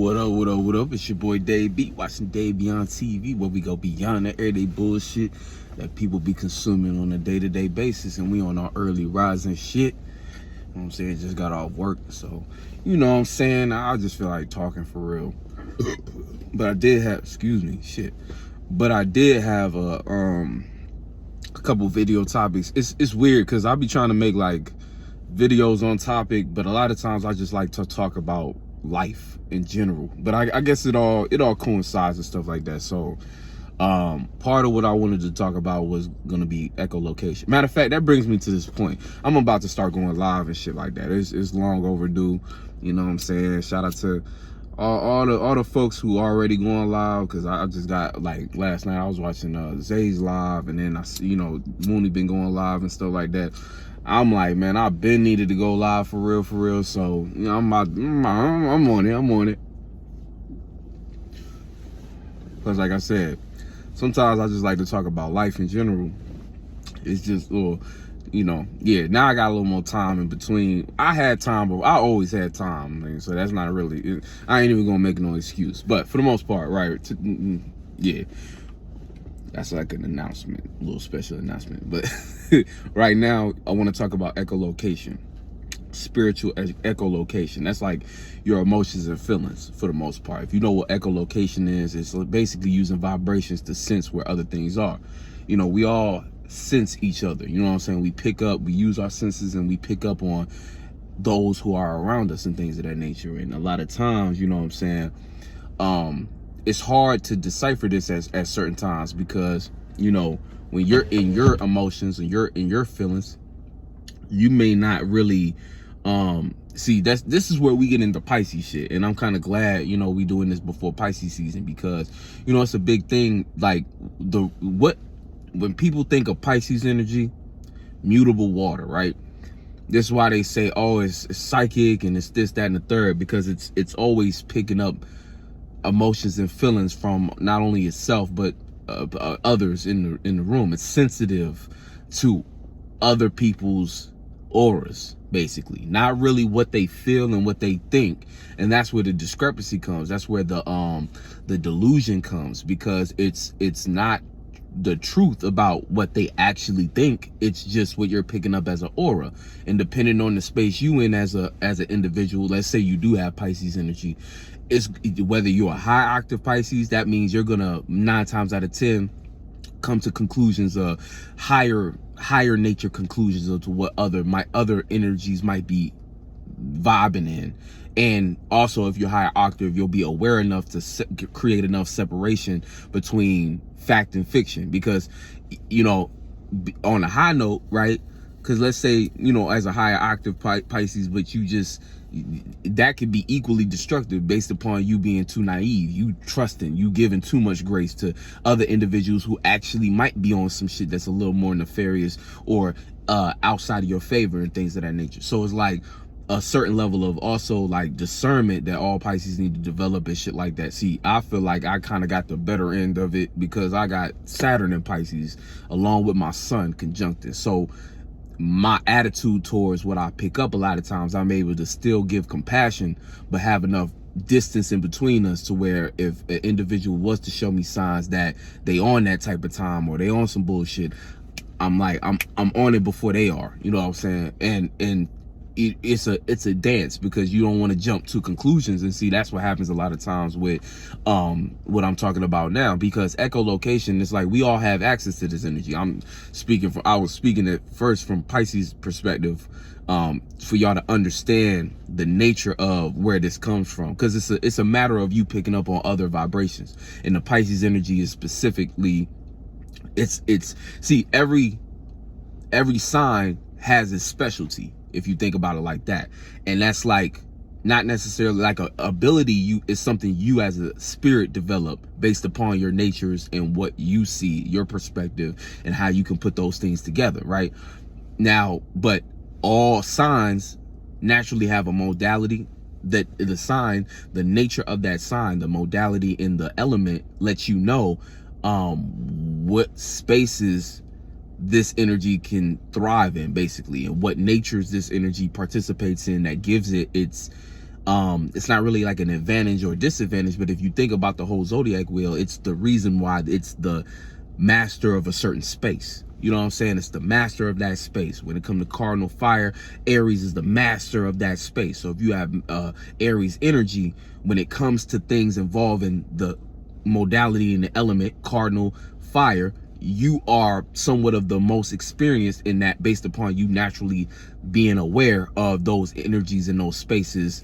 What up, what up, what up? It's your boy Dave B, watching DaveBeyondTV, where we go beyond the everyday bullshit that people be consuming on a day-to-day basis, and we on our early rising shit. You know what I'm saying? Just got off work, so you know what I'm saying? I just feel like talking for real. But I did have, but I did have a couple video topics. It's weird because I be trying to make like videos on topic, but a lot of times I just like to talk about life in general. But I guess it all coincides and stuff like that. So part of what I wanted to talk about was gonna be echolocation. Matter of fact, that brings me to this point. I'm about to start going live and shit like that. It's long overdue. You know what I'm saying? Shout out to all the folks who already going live, because I just got, like, last night I was watching Zay's live, and then Mooney been going live and stuff like that. I'm like, man, I've been needed to go live for real. So, you know, I'm on it. Because like I said, sometimes I just like to talk about life in general. It's just, you know, yeah, now I got a little more time in between. I had time, but I always had time, man, so that's not really, I ain't even gonna make no excuse. But for the most part, right, yeah, that's like an announcement, a little special announcement. But right now, I want to talk about echolocation, spiritual echolocation. That's like your emotions and feelings for the most part. If you know what echolocation is, it's basically using vibrations to sense where other things are. You know, we all sense each other. You know what I'm saying? We use our senses, and we pick up on those who are around us and things of that nature. And a lot of times, you know what I'm saying, it's hard to decipher this at certain times, because, you know, when you're in your emotions and you're in your feelings, you may not really see. This is where we get into Pisces shit, and I'm kind of glad, you know, we doing this before Pisces season, because, you know, it's a big thing. Like, when people think of Pisces energy, mutable water, right? This is why they say, oh, it's psychic and it's this, that, and the third, because it's always picking up emotions and feelings from not only itself but others in the room. It's sensitive to other people's auras, basically, not really what they feel and what they think. And that's where the discrepancy comes. That's where the delusion comes, because it's not the truth about what they actually think. It's just what you're picking up as an aura. And depending on the space you in as an individual, let's say you do have Pisces energy, it's whether you're a high octave Pisces, that means you're gonna 9 times out of 10 come to conclusions of higher nature conclusions of what other energies might be vibing in. And also, if you're higher octave, you'll be aware enough to create enough separation between fact and fiction. Because, you know, on a high note, right? Because let's say, you know, as a higher octave Pisces, but that could be equally destructive based upon you being too naive, you trusting, you giving too much grace to other individuals who actually might be on some shit that's a little more nefarious or outside of your favor and things of that nature. So it's like a certain level of also like discernment that all Pisces need to develop and shit like that. See, I feel like I kind of got the better end of it, because I got Saturn in Pisces along with my Sun conjuncted. So my attitude towards what I pick up, a lot of times I'm able to still give compassion, but have enough distance in between us to where if an individual was to show me signs that they on that type of time or they on some bullshit, I'm like, I'm on it before they are. You know what I'm saying? And it's a dance, because you don't want to jump to conclusions. And see, that's what happens a lot of times with what I'm talking about now, because echolocation is like, we all have access to this energy. I was speaking it first from Pisces perspective, for y'all to understand the nature of where this comes from, because it's a matter of you picking up on other vibrations. And the Pisces energy is specifically, see, every sign has its specialty, if you think about it like that. And that's like not necessarily like a ability, is something you as a spirit develop based upon your natures and what you see, your perspective, and how you can put those things together, right? Now, but all signs naturally have a modality, that the sign, the nature of that sign, the modality in the element lets you know what spaces this energy can thrive in, basically, and what natures this energy participates in, that gives it its It's not really like an advantage or disadvantage, but if you think about the whole zodiac wheel, it's the reason why it's the master of a certain space. You know what I'm saying? It's the master of that space. When it comes to cardinal fire, Aries is the master of that space. So if you have Aries energy, when it comes to things involving the modality and the element cardinal fire, you are somewhat of the most experienced in that, based upon you naturally being aware of those energies in those spaces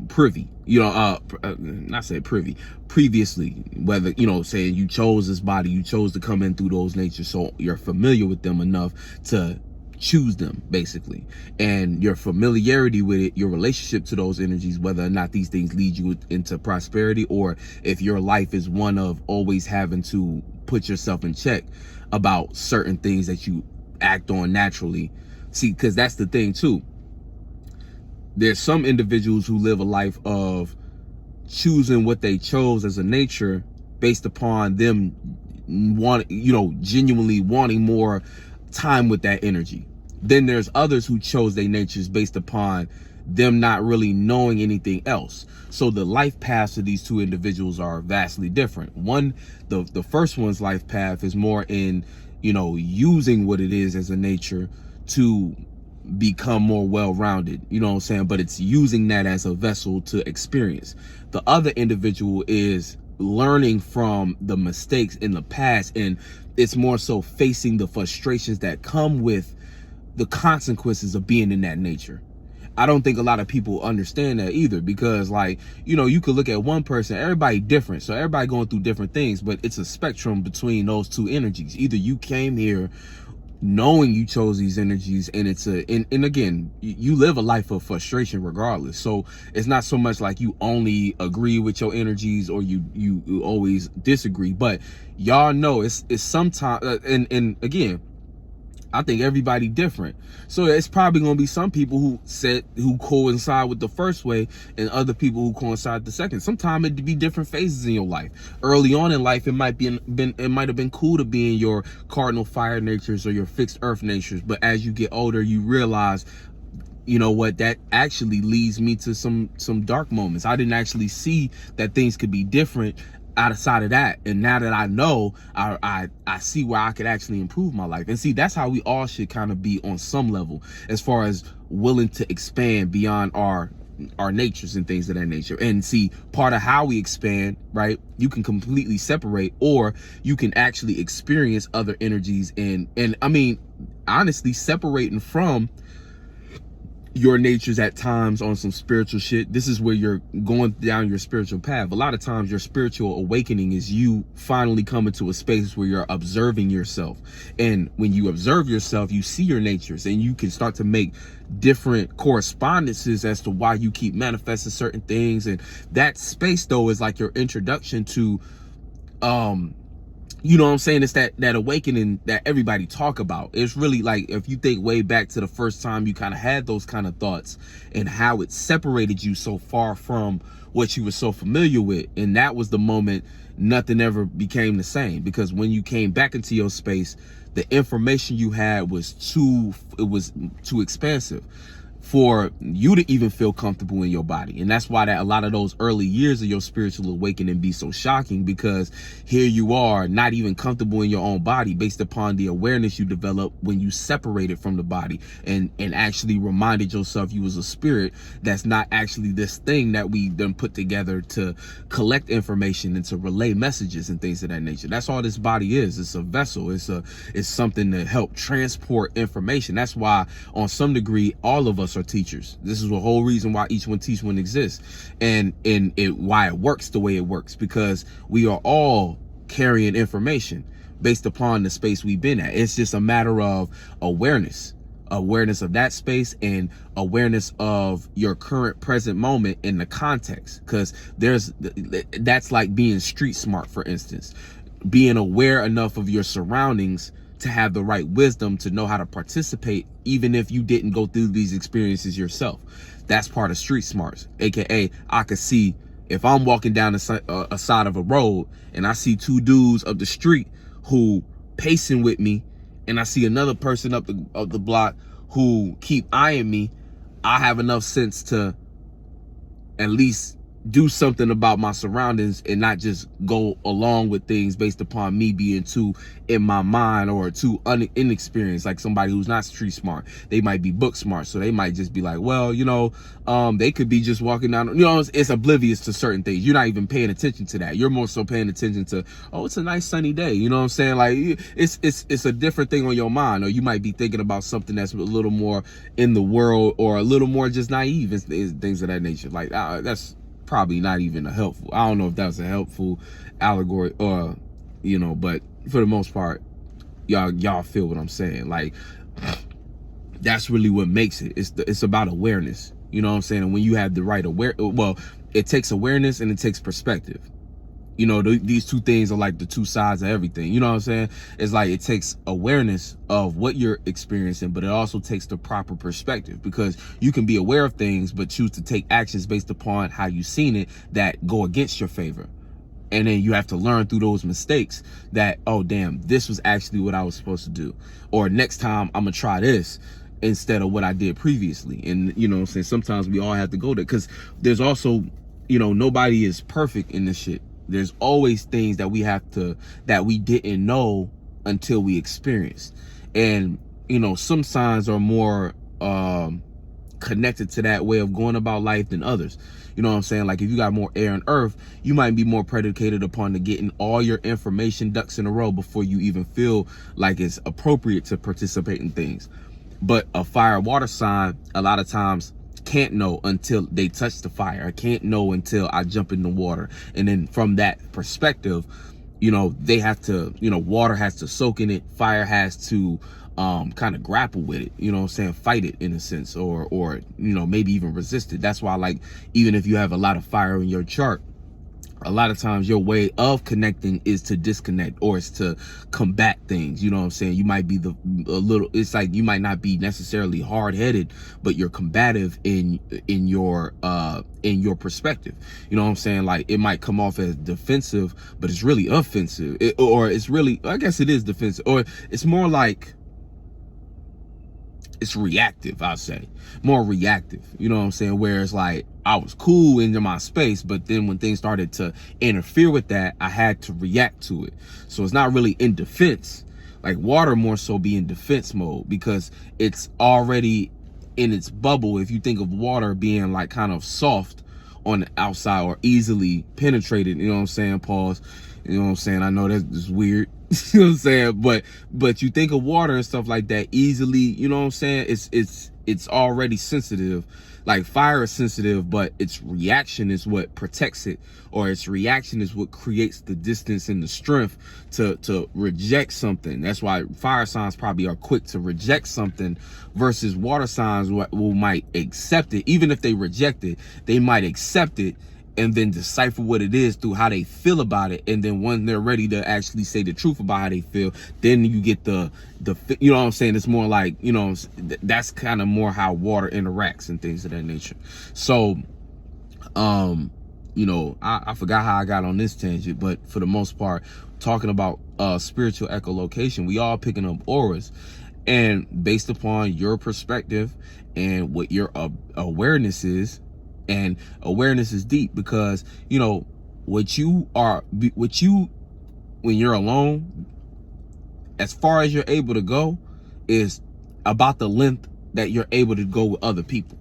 privy, not say privy, previously, whether, say you chose this body, you chose to come in through those natures, so you're familiar with them enough to choose them, basically. And your familiarity with it, your relationship to those energies, whether or not these things lead you into prosperity, or if your life is one of always having to put yourself in check about certain things that you act on naturally. See, because that's the thing too. There's some individuals who live a life of choosing what they chose as a nature based upon them genuinely wanting more time with that energy. Then there's others who chose their natures based upon them not really knowing anything else. So the life paths of these two individuals are vastly different. The first one's life path is more in, using what it is as a nature to become more well-rounded, you know what I'm saying? But it's using that as a vessel to experience. The other individual is learning from the mistakes in the past, and it's more so facing the frustrations that come with the consequences of being in that nature. I don't think a lot of people understand that either, because you could look at one person, everybody different, so everybody going through different things, but it's a spectrum between those two energies. Either you came here knowing you chose these energies, and and again, you live a life of frustration regardless. So it's not so much like you only agree with your energies or you always disagree, but y'all know it's sometimes, and again, I think everybody different. So it's probably going to be some people who coincide with the first way, and other people who coincide with the second. Sometimes it'd be different phases in your life. Early on in life, it might have been cool to be in your cardinal fire natures or your fixed earth natures. But as you get older, you realize, you know what, that actually leads me to some dark moments. I didn't actually see that things could be different outside of that, and now that I know, I see where I could actually improve my life. And see, that's how we all should kind of be on some level, as far as willing to expand beyond our natures and things of that nature. And see, part of how we expand, right, you can completely separate, or you can actually experience other energies, and I mean, honestly, separating from your natures at times on some spiritual shit. This is where you're going down your spiritual path. A lot of times your spiritual awakening is you finally coming to a space where you're observing yourself. And when you observe yourself, you see your natures, and you can start to make different correspondences as to why you keep manifesting certain things. And that space, though, is like your introduction to you know what I'm saying? It's that awakening that everybody talk about. It's really like, if you think way back to the first time you kind of had those kind of thoughts, and how it separated you so far from what you were so familiar with. And that was the moment nothing ever became the same, because when you came back into your space, the information you had was too expansive for you to even feel comfortable in your body. And that's why that a lot of those early years of your spiritual awakening be so shocking, because here you are not even comfortable in your own body, based upon the awareness you developed when you separated from the body and actually reminded yourself you was a spirit that's not actually this thing that we done put together to collect information and to relay messages and things of that nature. That's all this body is. It's a vessel. It's something to help transport information. That's why, on some degree, all of us are teachers. This is the whole reason why each one exists, and why it works the way it works, because we are all carrying information based upon the space we've been at. It's just a matter of awareness of that space, and awareness of your current present moment in the context, because that's like being street smart, for instance, being aware enough of your surroundings to have the right wisdom to know how to participate, even if you didn't go through these experiences yourself. That's part of street smarts, aka I could see, if I'm walking down a side of a road and I see two dudes up the street who pacing with me, and I see another person up the block who keep eyeing me, I have enough sense to at least do something about my surroundings and not just go along with things based upon me being too in my mind or too inexperienced. Like somebody who's not street smart, they might be book smart, so they might just be like, well, you know, they could be just walking down, you know, it's oblivious to certain things. You're not even paying attention to that. You're more so paying attention to, oh, it's a nice sunny day, you know what I'm saying? Like it's a different thing on your mind, or you might be thinking about something that's a little more in the world or a little more just naive and things of that nature. Like that's probably not even a helpful, I don't know if that was a helpful allegory or, you know, but for the most part, y'all feel what I'm saying. Like, that's really what makes it. It's about awareness, you know what I'm saying? And when you have the right well, it takes awareness and it takes perspective. You know, these two things are like the two sides of everything. You know what I'm saying? It's like it takes awareness of what you're experiencing, but it also takes the proper perspective, because you can be aware of things, but choose to take actions based upon how you've seen it that go against your favor. And then you have to learn through those mistakes that, oh, damn, this was actually what I was supposed to do. Or next time I'm going to try this instead of what I did previously. And, you know what I'm saying? Sometimes we all have to go there, because there's also, you know, nobody is perfect in this shit. There's always things that we didn't know until we experienced. And, you know, some signs are more connected to that way of going about life than others. You know what I'm saying? Like if you got more air and earth, you might be more predicated upon to getting all your information ducks in a row before you even feel like it's appropriate to participate in things. But a fire water sign, a lot of times, can't know until they touch the fire. I can't know until I jump in the water. And then from that perspective, you know, they have to, you know, water has to soak in it. Fire has to kind of grapple with it, you know what I'm saying, fight it in a sense, or you know, maybe even resist it. That's why, like, even if you have a lot of fire in your chart, a lot of times your way of connecting is to disconnect, or it's to combat things. You know what I'm saying? You might be it's like you might not be necessarily hard-headed, but you're combative in your perspective. You know what I'm saying? Like it might come off as defensive, but it's really offensive. Or it's really, I guess it is defensive, or it's more like it's reactive, I'll say. More reactive, you know what I'm saying? Where it's like, I was cool into my space, but then when things started to interfere with that, I had to react to it. So it's not really in defense. Like water more so be in defense mode, because it's already in its bubble. If you think of water being like kind of soft on the outside or easily penetrated, you know what I'm saying? Pause. You know what I'm saying? I know that's weird. You know what I'm saying? But you think of water and stuff like that easily, you know what I'm saying? It's already sensitive. Like fire is sensitive, but its reaction is what protects it, or its reaction is what creates the distance and the strength to reject something. That's why fire signs probably are quick to reject something, versus water signs will might accept it. Even if they reject it, they might accept it and then decipher what it is through how they feel about it. And then when they're ready to actually say the truth about how they feel, then you get the you know what I'm saying? It's more like, you know, that's kind of more how water interacts and things of that nature. So, you know, I forgot how I got on this tangent, but for the most part, talking about spiritual echolocation, we all picking up auras, and based upon your perspective and what your awareness is. And awareness is deep, because, you know, when you're alone, as far as you're able to go is about the length that you're able to go with other people.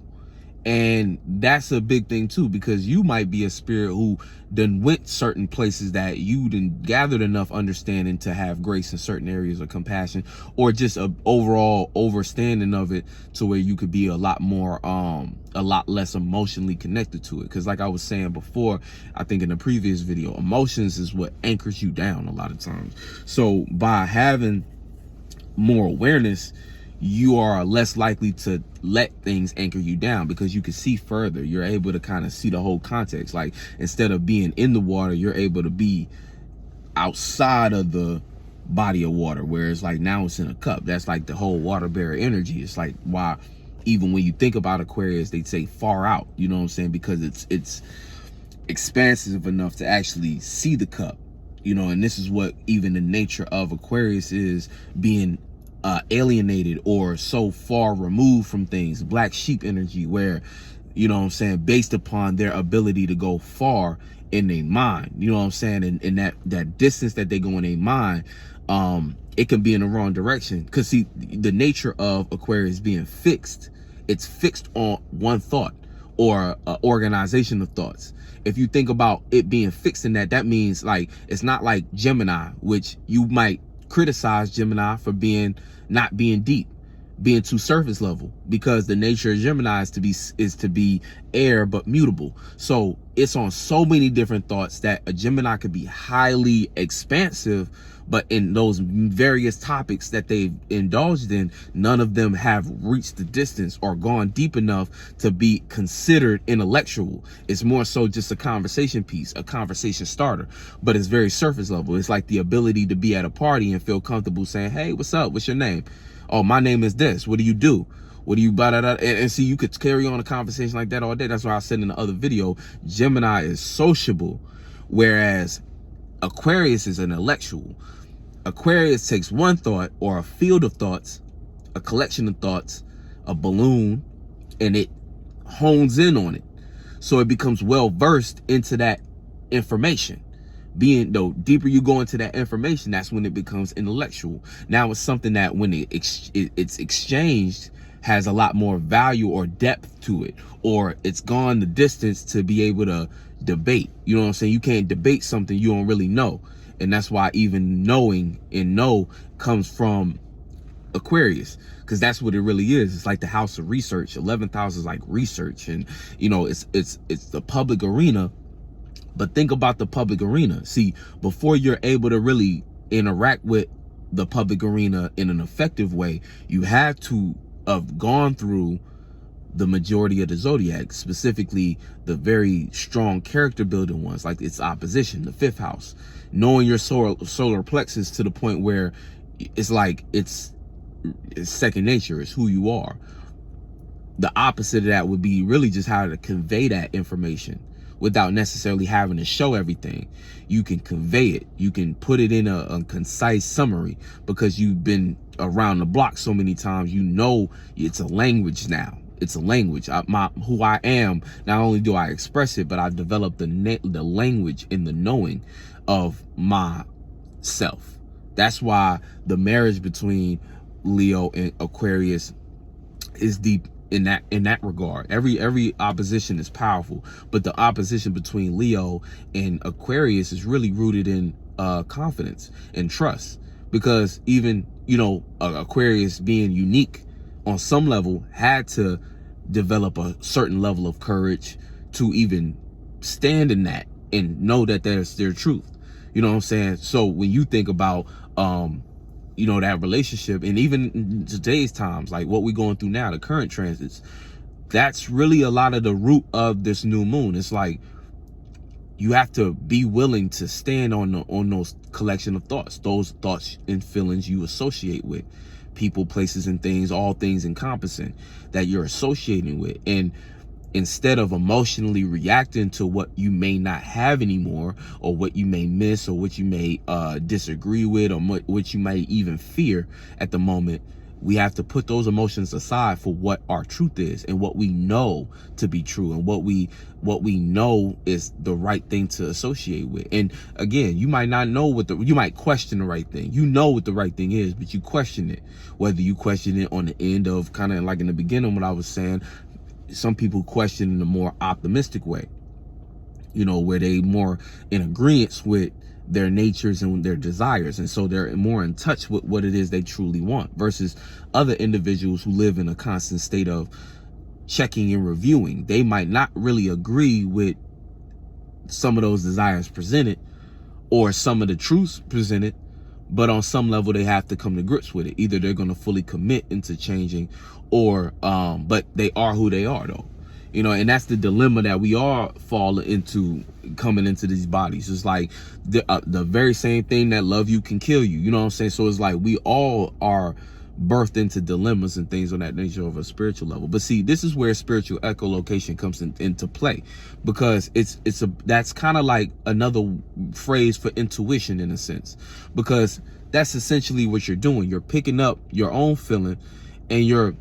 And that's a big thing too, because you might be a spirit who done went certain places that you done gathered enough understanding to have grace in certain areas of compassion, or just a overall overstanding of it to where you could be a lot less emotionally connected to it. Because like I was saying before, I think in the previous video, emotions is what anchors you down a lot of times. So by having more awareness, you are less likely to let things anchor you down, because you can see further. You're able to kind of see the whole context. Like instead of being in the water, you're able to be outside of the body of water, where it's like now it's in a cup. That's like the whole water bearer energy. It's like why even when you think about Aquarius, they say far out, you know what I'm saying? Because it's expansive enough to actually see the cup, you know. And this is what even the nature of Aquarius is, being alienated or so far removed from things. Black sheep energy, where you know what I'm saying, based upon their ability to go far in their mind, you know what I'm saying, and that distance that they go in their mind, it can be in the wrong direction. Because see, the nature of Aquarius being fixed, it's fixed on one thought or organization of thoughts. If you think about it being fixed in that, that means like, it's not like Gemini, which you might criticize Gemini for not being deep, being too surface level, because the nature of Gemini is to be air but mutable. So it's on so many different thoughts that a Gemini could be highly expansive, but in those various topics that they've indulged in, none of them have reached the distance or gone deep enough to be considered intellectual. It's more so just a conversation piece, a conversation starter, but it's very surface level. It's like the ability to be at a party and feel comfortable saying, hey, what's up? What's your name? Oh, my name is this. What do you do? What do you blah, blah, blah? And see, you could carry on a conversation like that all day. That's why I said in the other video, Gemini is sociable, whereas Aquarius is an intellectual. Aquarius takes one thought or a field of thoughts, a collection of thoughts, a balloon, and it hones in on it. So it becomes well versed into that information. Being though deeper you go into that information, that's when it becomes intellectual. Now it's something that when it's exchanged has a lot more value or depth to it, or it's gone the distance to be able to debate. You know what I'm saying? You can't debate something you don't really know. And that's why even knowing and know comes from Aquarius, because that's what it really is. It's like the house of research. 11th house is like research, and you know, it's the public arena. But think about the public arena. See, before you're able to really interact with the public arena in an effective way, you have to have gone through the majority of the zodiac, specifically the very strong character building ones, like its opposition, the 5th house. Knowing your solar plexus to the point where it's like it's second nature, it's who you are. The opposite of that would be really just how to convey that information without necessarily having to show everything. You can convey it. You can put it in a concise summary because you've been around the block so many times. You know, it's a language now. It's a language. Who I am, not only do I express it, but I've developed the language and the knowing of myself. That's why the marriage between Leo and Aquarius is deep in that regard. Every opposition is powerful, but the opposition between Leo and Aquarius is really rooted in confidence and trust, because even, you know, Aquarius being unique on some level had to develop a certain level of courage to even stand in that and know that that's their truth. You know what I'm saying? So when you think about you know, that relationship, and even in today's times, like what we're going through now, the current transits, that's really a lot of the root of this new moon. It's like you have to be willing to stand on those collection of thoughts, those thoughts and feelings you associate with people, places, and things, all things encompassing that you're associating with. And instead of emotionally reacting to what you may not have anymore, or what you may miss, or what you may disagree with, or what you might even fear at the moment, we have to put those emotions aside for what our truth is and what we know to be true, and what we know is the right thing to associate with. And again, you might not know you might question the right thing. You know what the right thing is, but you question it. Whether you question it on the end of, kind of like in the beginning, what I was saying, some people question in a more optimistic way, you know, where they more in agreement with their natures and their desires, and so they're more in touch with what it is they truly want, versus other individuals who live in a constant state of checking and reviewing. They might not really agree with some of those desires presented or some of the truths presented, but on some level they have to come to grips with it. Either they're going to fully commit into changing, or but they are who they are, though. You know, and that's the dilemma that we all fall into coming into these bodies. It's like the very same thing that love you can kill you. You know what I'm saying? So it's like we all are birthed into dilemmas and things on that nature of a spiritual level. But see, this is where spiritual echolocation comes into play, because that's kind of like another phrase for intuition in a sense, because that's essentially what you're doing. You're picking up your own feeling and you're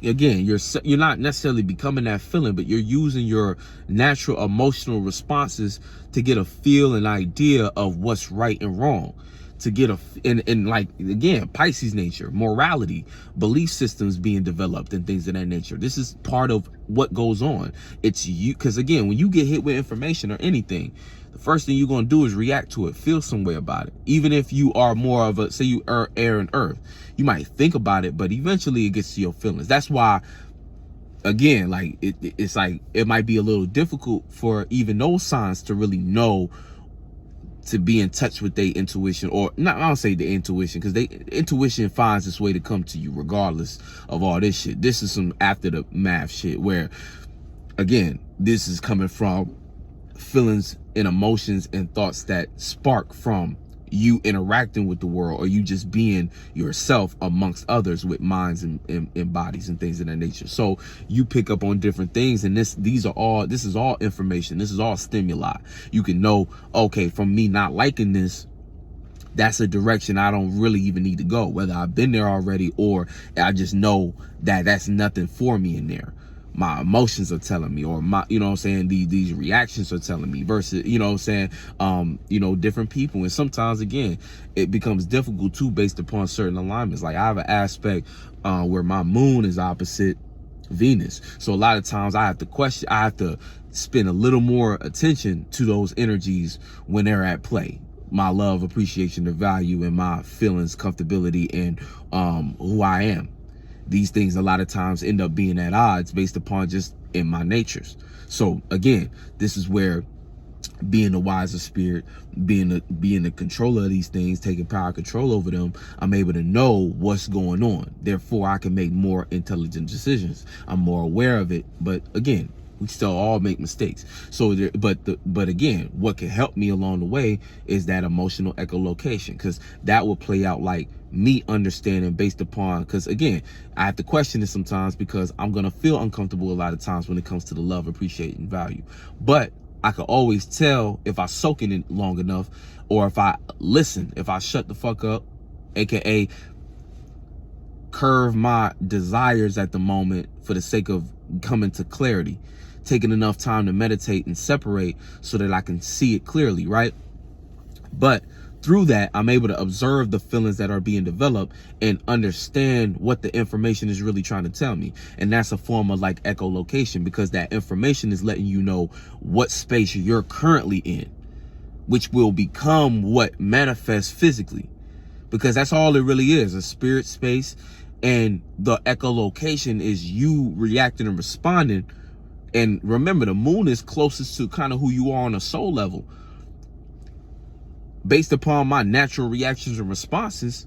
again, you're not necessarily becoming that feeling, but you're using your natural emotional responses to get a feel and idea of what's right and wrong, to get and like, again, Pisces nature, morality, belief systems being developed and things of that nature. This is part of what goes on. It's you, because again, when you get hit with information or anything, the first thing you're going to do is react to it, feel some way about it. Even if you are more of a, say you are air and earth, you might think about it, but eventually it gets to your feelings. That's why, again, like it's like, it might be a little difficult for even those signs to really know, to be in touch with their intuition, or not, I don't say the intuition, because intuition finds its way to come to you regardless of all this shit. This is some after the math shit where, again, this is coming from feelings and emotions and thoughts that spark from you interacting with the world, or you just being yourself amongst others with minds and bodies and things of that nature. So you pick up on different things, and this is all information. This is all stimuli. You can know, okay, from me not liking this, that's a direction I don't really even need to go, whether I've been there already or I just know that that's nothing for me in there. My emotions are telling me, or my, you know what I'm saying, these reactions are telling me, versus, you know what I'm saying, different people. And sometimes, again, it becomes difficult too based upon certain alignments. Like, I have an aspect where my moon is opposite Venus. So a lot of times I have to spend a little more attention to those energies when they're at play. My love, appreciation, the value, and my feelings, comfortability, and who I am. These things a lot of times end up being at odds based upon just in my natures. So again, this is where being the wiser spirit, being the controller of these things, taking power control over them, I'm able to know what's going on. Therefore, I can make more intelligent decisions. I'm more aware of it. But again, we still all make mistakes. So, but again, what can help me along the way is that emotional echolocation, because that will play out like me understanding based upon, because again, I have to question it sometimes, because I'm going to feel uncomfortable a lot of times when it comes to the love, appreciate, and value. But I can always tell if I soak in it long enough, or if I listen, if I shut the fuck up, aka curve my desires at the moment for the sake of coming to clarity, taking enough time to meditate and separate so that I can see it clearly, right? But through that, I'm able to observe the feelings that are being developed and understand what the information is really trying to tell me. And that's a form of like echolocation, because that information is letting you know what space you're currently in, which will become what manifests physically, because that's all it really is, a spirit space. And the echolocation is you reacting and responding. And remember, the moon is closest to kind of who you are on a soul level. Based upon my natural reactions and responses,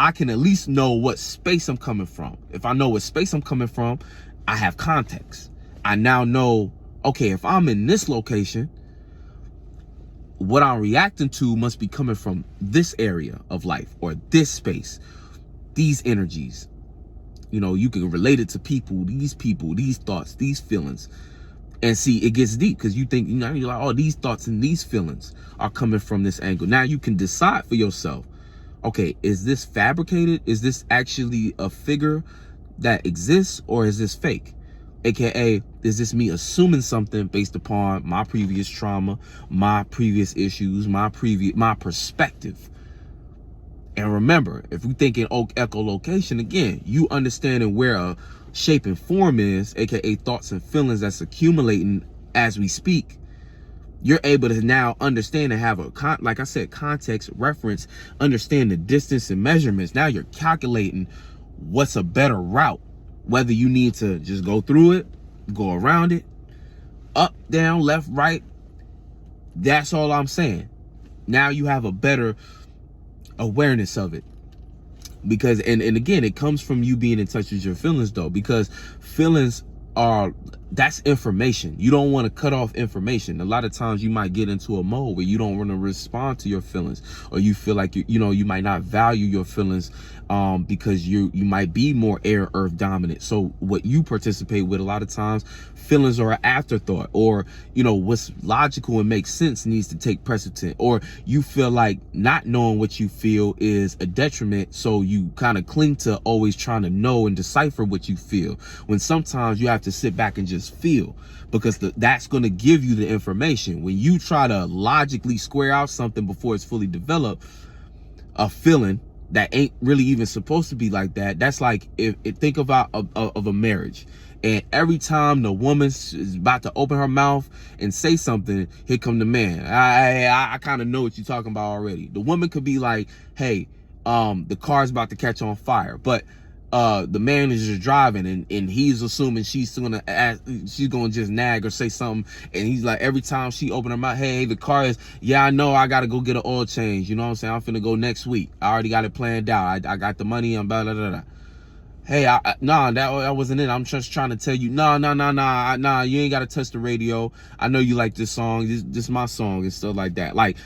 I can at least know what space I'm coming from. If I know what space I'm coming from, I have context. I now know, okay, if I'm in this location, what I'm reacting to must be coming from this area of life, or this space, these energies. You know, you can relate it to people, these thoughts, these feelings. And see, it gets deep, because you think, you're like, oh, these thoughts and these feelings are coming from this angle. Now you can decide for yourself, okay, is this fabricated? Is this actually a figure that exists, or is this fake? AKA, is this me assuming something based upon my previous trauma, my previous issues, my perspective? And remember, if we think in echolocation, again, you understanding where a shape and form is, aka thoughts and feelings that's accumulating as we speak, you're able to now understand and have like I said, context, reference, understand the distance and measurements. Now you're calculating what's a better route, whether you need to just go through it, go around it, up, down, left, right. That's all I'm saying. Now you have a better awareness of it. Because, and again, it comes from you being in touch with your feelings, though, because feelings are that's information. You don't want to cut off information. A lot of times you might get into a mode where you don't want to respond to your feelings, or you feel like you might not value your feelings because you might be more air earth dominant. So what you participate with, a lot of times feelings are an afterthought, or what's logical and makes sense needs to take precedent, or you feel like not knowing what you feel is a detriment, so you kind of cling to always trying to know and decipher what you feel, when sometimes you have to sit back and just feel, because that's going to give you the information. When you try to logically square out something before it's fully developed, a feeling that ain't really even supposed to be like that. That's like, if think about of a marriage, and every time the woman is about to open her mouth and say something, here come the man. I kind of know what you're talking about already. The woman could be like, hey, the car's about to catch on fire, but the man is just driving, and he's assuming she's gonna just nag or say something, and he's like, every time she open her mouth, hey, the car is, yeah, I know, I gotta go get an oil change, you know what I'm saying, I'm finna go next week, I already got it planned out, I got the money, and blah blah blah blah. Hey, nah, that wasn't it. I'm just trying to tell you, nah, you ain't gotta touch the radio. I know you like this song, this my song, and stuff like that. Like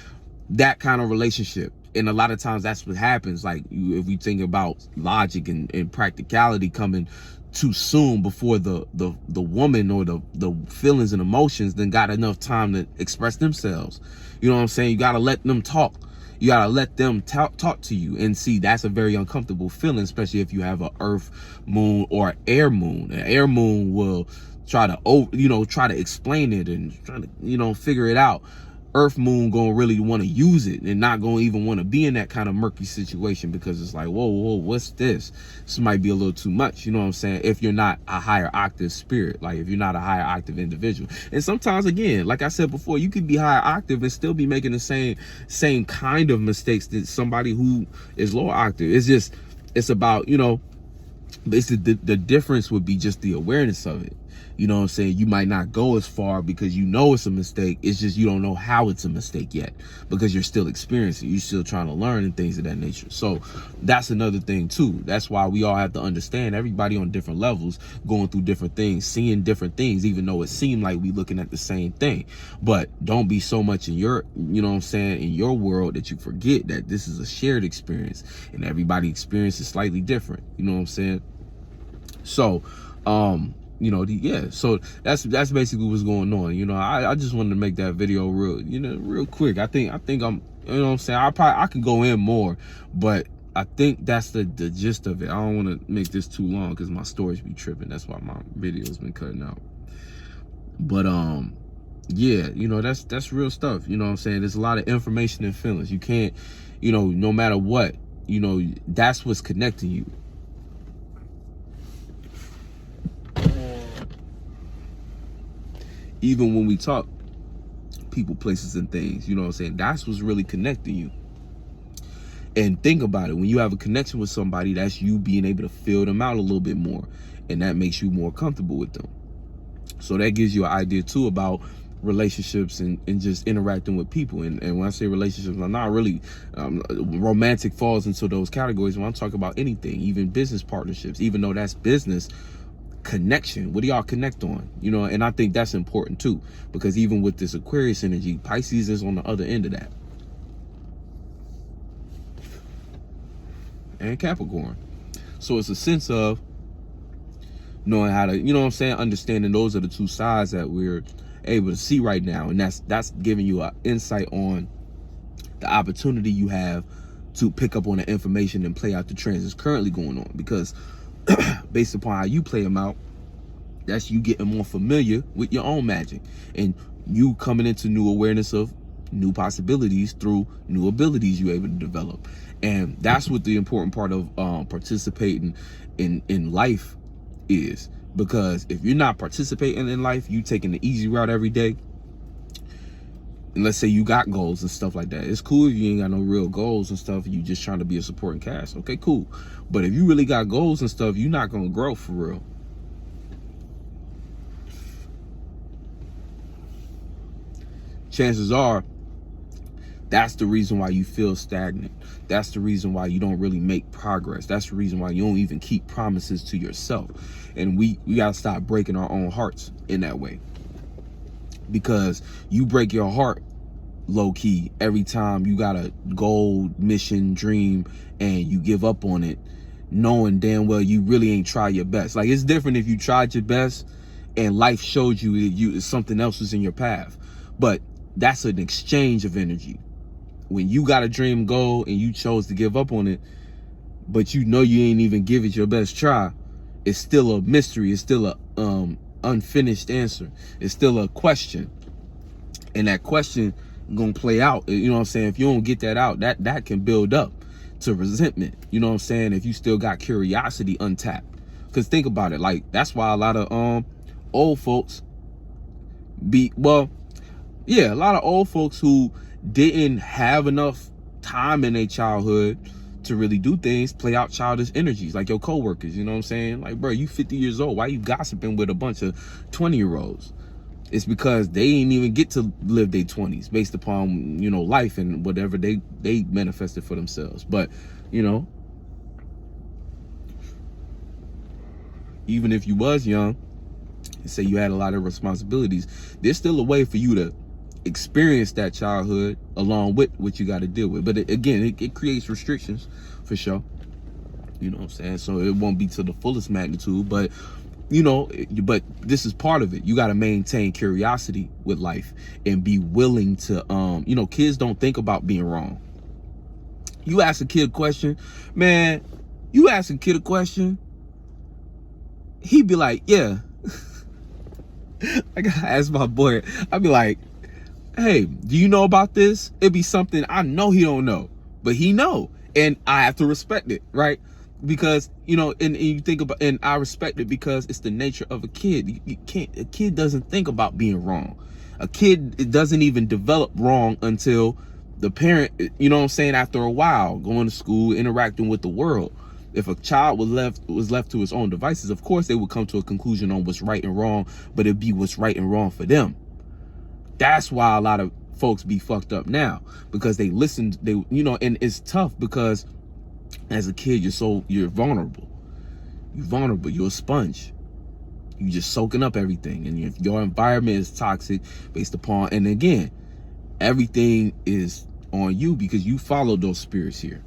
that kind of relationship. And a lot of times that's what happens. Like, if we think about logic and practicality coming too soon before the woman or the feelings and emotions then got enough time to express themselves. You know what I'm saying? You gotta let them talk. You gotta let them talk to you. And see, that's a very uncomfortable feeling, especially if you have an earth moon or air moon. An air moon will try to explain it and try to, figure it out. Earth moon gonna really want to use it and not gonna even want to be in that kind of murky situation, because it's like, whoa, what's this? This might be a little too much, you know what I'm saying? If you're not a higher octave spirit, like if you're not a higher octave individual. And sometimes, again, like I said before, you could be higher octave and still be making the same kind of mistakes that somebody who is lower octave. It's about, basically the difference would be just the awareness of it. You know what I'm saying? You might not go as far because you know it's a mistake. It's just you don't know how it's a mistake yet, because you're still experiencing. You're still trying to learn and things of that nature. So that's another thing too. That's why we all have to understand, everybody on different levels, going through different things, seeing different things, even though it seemed like we looking at the same thing. But don't be so much in your, you know what I'm saying, in your world that you forget that this is a shared experience, and everybody's experience is slightly different. You know what I'm saying? So, so that's basically what's going on. I just wanted to make that video real quick. I think I'm, you know what I'm saying, I can go in more, but I think that's the gist of it. I don't want to make this too long because my storage be tripping. That's why my video's been cutting out. But yeah, that's real stuff. You know what I'm saying? There's a lot of information and feelings. You can't, no matter what, that's what's connecting you. Even when we talk people, places, and things, you know what I'm saying, that's what's really connecting you. And think about it, when you have a connection with somebody, that's you being able to feel them out a little bit more, and that makes you more comfortable with them. So that gives you an idea too about relationships and just interacting with people. And when I say relationships, I'm not really romantic falls into those categories. When I'm talking about anything, even business partnerships, even though that's business, connection, what do y'all connect on? And I think that's important too, because even with this Aquarius energy, Pisces is on the other end of that, and Capricorn. So it's a sense of knowing how to, understanding those are the two sides that we're able to see right now, and that's giving you an insight on the opportunity you have to pick up on the information and play out the transits currently going on, because based upon how you play them out, that's you getting more familiar with your own magic, and you coming into new awareness of new possibilities through new abilities you're able to develop. And that's what the important part of participating in life is, because if you're not participating in life, you taking the easy route every day, and let's say you got goals and stuff like that, it's cool if you ain't got no real goals and stuff, you just trying to be a supporting cast, okay, cool. But if you really got goals and stuff, you're not gonna grow for real. Chances are That's the reason why you feel stagnant. That's the reason why you don't really make progress. That's the reason why you don't even keep promises to yourself. And we gotta stop breaking our own hearts in that way, because you break your heart low key every time you got a goal, mission, dream, and you give up on it, knowing damn well you really ain't tried your best. Like, it's different if you tried your best and life showed you that something else was in your path, but that's an exchange of energy. When you got a dream goal and you chose to give up on it, but you know you ain't even give it your best try, it's still a mystery. It's still a unfinished answer. It's still a question, and that question gonna play out. You know what I'm saying? If you don't get that out, that can build up to resentment. You know what I'm saying? If you still got curiosity untapped, because think about it. Like, that's why a lot of old folks a lot of old folks who didn't have enough time in their childhood to really do things play out childish energies, like your coworkers. You know what I'm saying? Like, bro, you 50 years old, why you gossiping with a bunch of 20-year-olds? It's because they ain't even get to live their 20s based upon, you know, life and whatever they manifested for themselves. But, you know, even if you was young and say you had a lot of responsibilities, there's still a way for you to experience that childhood along with what you got to deal with. But it creates restrictions for sure. You know what I'm saying? So it won't be to the fullest magnitude, but you know, but this is part of it. You got to maintain curiosity with life and be willing to, you know, kids don't think about being wrong. You ask a kid a question, man, he'd be like, yeah. I gotta ask my boy, I'd be like, hey, do you know about this? It'd be something I know he don't know, but he know, and I have to respect it, right? Because, you know, and you think about, and I respect it because it's the nature of a kid. A kid doesn't think about being wrong. A kid, it doesn't even develop wrong until the parent, you know what I'm saying, after a while, going to school, interacting with the world. If a child was left to his own devices, of course they would come to a conclusion on what's right and wrong, but it'd be what's right and wrong for them. That's why a lot of folks be fucked up now, because they listened, you know, and it's tough because as a kid, you're vulnerable. You're a sponge. You just soaking up everything, and if your environment is toxic based upon, and again, everything is on you because you followed those spirits here.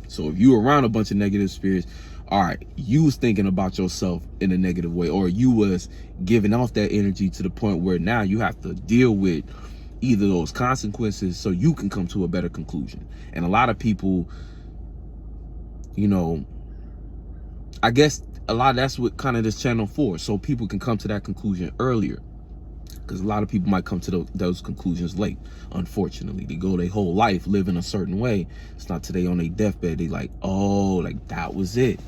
So if you were around a bunch of negative spirits, all right, you was thinking about yourself in a negative way, or you was giving off that energy to the point where now you have to deal with either those consequences so you can come to a better conclusion. And a lot of people, you know, I guess a lot of that's what kind of this channel for, so people can come to that conclusion earlier, because a lot of people might come to those conclusions late. Unfortunately, they go their whole life living a certain way. It's not today on their deathbed they like, oh, like that was it.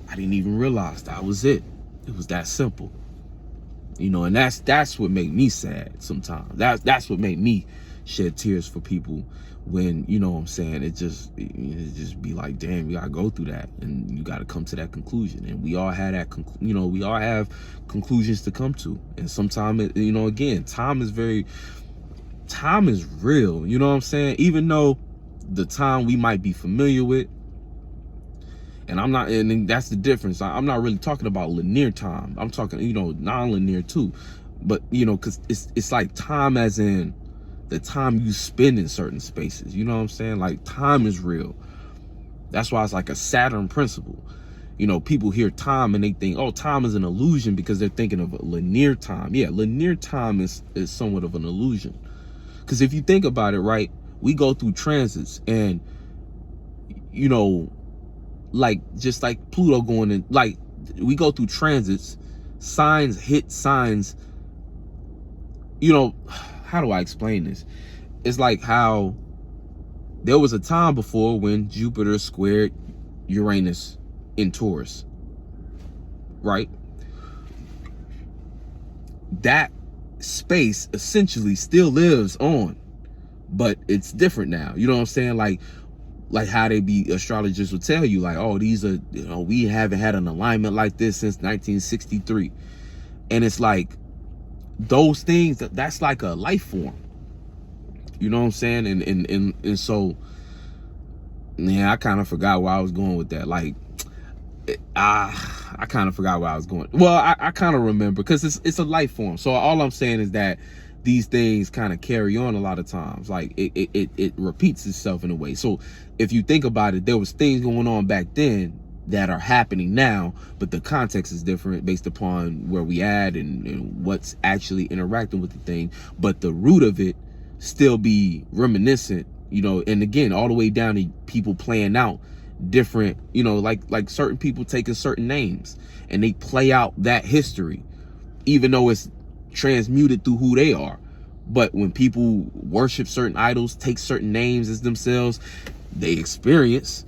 I didn't even realize that was it. It was that simple, you know. And that's what made me sad sometimes. That's what made me shed tears for people when, you know what I'm saying, it just be like, damn, you gotta go through that and you gotta come to that conclusion. And we all had that, you know, we all have conclusions to come to. And sometimes, you know, again, time is real, you know what I'm saying? Even though the time we might be familiar with, and that's the difference. I'm not really talking about linear time. I'm talking, you know, non-linear too. But, you know, because it's like time as in the time you spend in certain spaces. You know what I'm saying? Like, time is real. That's why it's like a Saturn principle. You know, people hear time and they think, oh, time is an illusion, because they're thinking of a linear time. Yeah, linear time is somewhat of an illusion. Because if you think about it, right, we go through transits, and, you know, like, just like Pluto going in, like, we go through transits, signs hit signs, you know. How do I explain this? It's like how there was a time before when Jupiter squared Uranus in Taurus, right? That space essentially still lives on, but it's different now. You know what I'm saying? Like how astrologers will tell you, like, oh, these are, you know, we haven't had an alignment like this since 1963. And it's like, those things, that's like a life form. You know what I'm saying? And so, yeah, I kind of forgot where I was going with that. Like, I kind of forgot where I was going. Well, I kind of remember, because it's a life form. So all I'm saying is that these things kind of carry on a lot of times. Like it repeats itself in a way. So if you think about it, there was things going on back then that are happening now, but the context is different based upon where we at and what's actually interacting with the thing. But the root of it still be reminiscent, you know, and again, all the way down to people playing out different, you know, like certain people taking certain names and they play out that history, even though it's transmuted through who they are. But when people worship certain idols, take certain names as themselves, they experience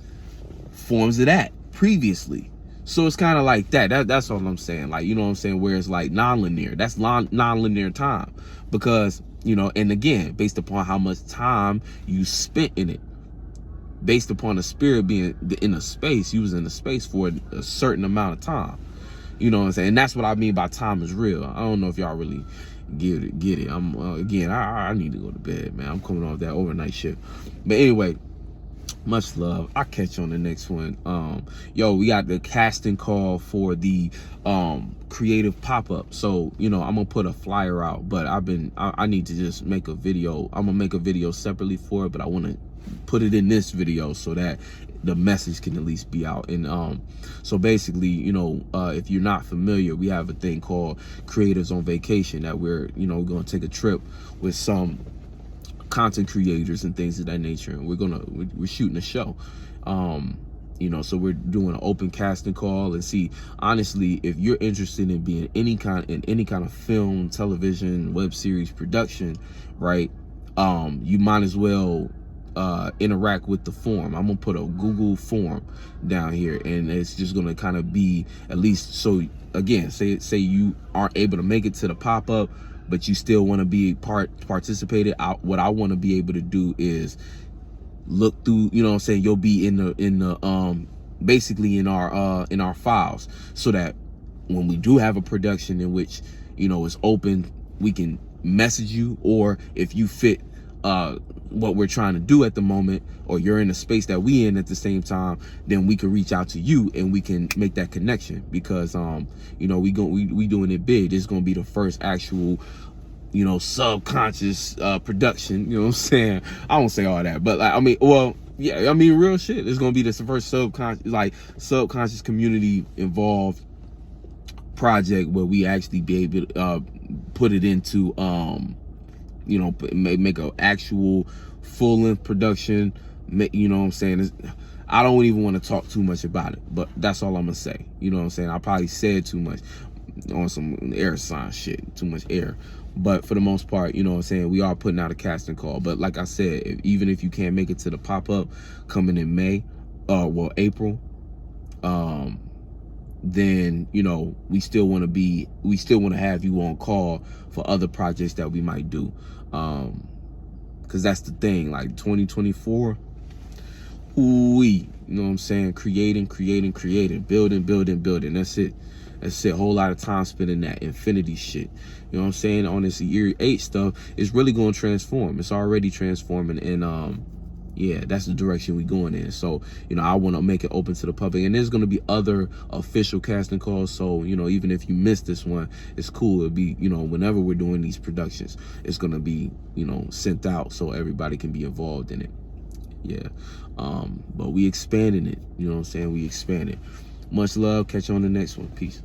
forms of that previously. So it's kind of like that's all I'm saying. Like, you know what I'm saying, where it's like non-linear. That's non-linear time, because, you know, and again, based upon how much time you spent in it, based upon the spirit being in a space, you was in a space for a certain amount of time. You know what I'm saying? And that's what I mean by time is real. I don't know if y'all really get it. I'm again, I need to go to bed, man. I'm coming off that overnight shift. But anyway, much love. I'll catch you on the next one. Yo, we got the casting call for the creative pop-up. So, you know, I'm gonna put a flyer out, but I need to just make a video. I'm gonna make a video separately for it, but I want to put it in this video so that the message can at least be out. And so basically, you know, if you're not familiar, we have a thing called Creatives on Vacation, that we're, you know, going to take a trip with some content creators and things of that nature, and we're shooting a show. You know, so we're doing an open casting call. And see, honestly, if you're interested in being any kind of film, television, web series production, right, you might as well interact with the form. I'm gonna put a Google form down here, and it's just gonna kind of be, at least, so again, say you aren't able to make it to the pop-up, but you still want to be participated out. What I want to be able to do is look through, you know what I'm saying, you'll be in the basically in our files, so that when we do have a production in which, you know, is open, we can message you, or if you fit what we're trying to do at the moment, or you're in the space that we in at the same time, then we can reach out to you and we can make that connection. Because you know, we doing it big. This is gonna be the first actual, you know, subconscious production. You know what I'm saying? I don't say all that, but like, I mean, well, yeah, I mean, real shit. It's gonna be the first subconscious community involved project where we actually be able to put it into you know, make an actual full-length production. You know what I'm saying? I don't even want to talk too much about it, but that's all I'm gonna say. You know what I'm saying? I probably said too much on some air sign shit, too much air. But for the most part, you know what I'm saying, we are putting out a casting call. But like I said, even if you can't make it to the pop-up coming in May, well, April, then, you know, we still want to have you on call for other projects that we might do. Because that's the thing, like 2024, you know what I'm saying, creating, building. That's it. A whole lot of time spent in that infinity shit. You know what I'm saying? On this year 8 stuff, it's really going to transform. It's already transforming, and yeah, that's the direction we going in. So, you know, I want to make it open to the public, and there's going to be other official casting calls. So, you know, even if you missed this one, it's cool. It'll be, you know, whenever we're doing these productions, it's going to be, you know, sent out so everybody can be involved in it. Yeah. But we expanding it. You know what I'm saying? We expanding. Much love. Catch you on the next one. Peace.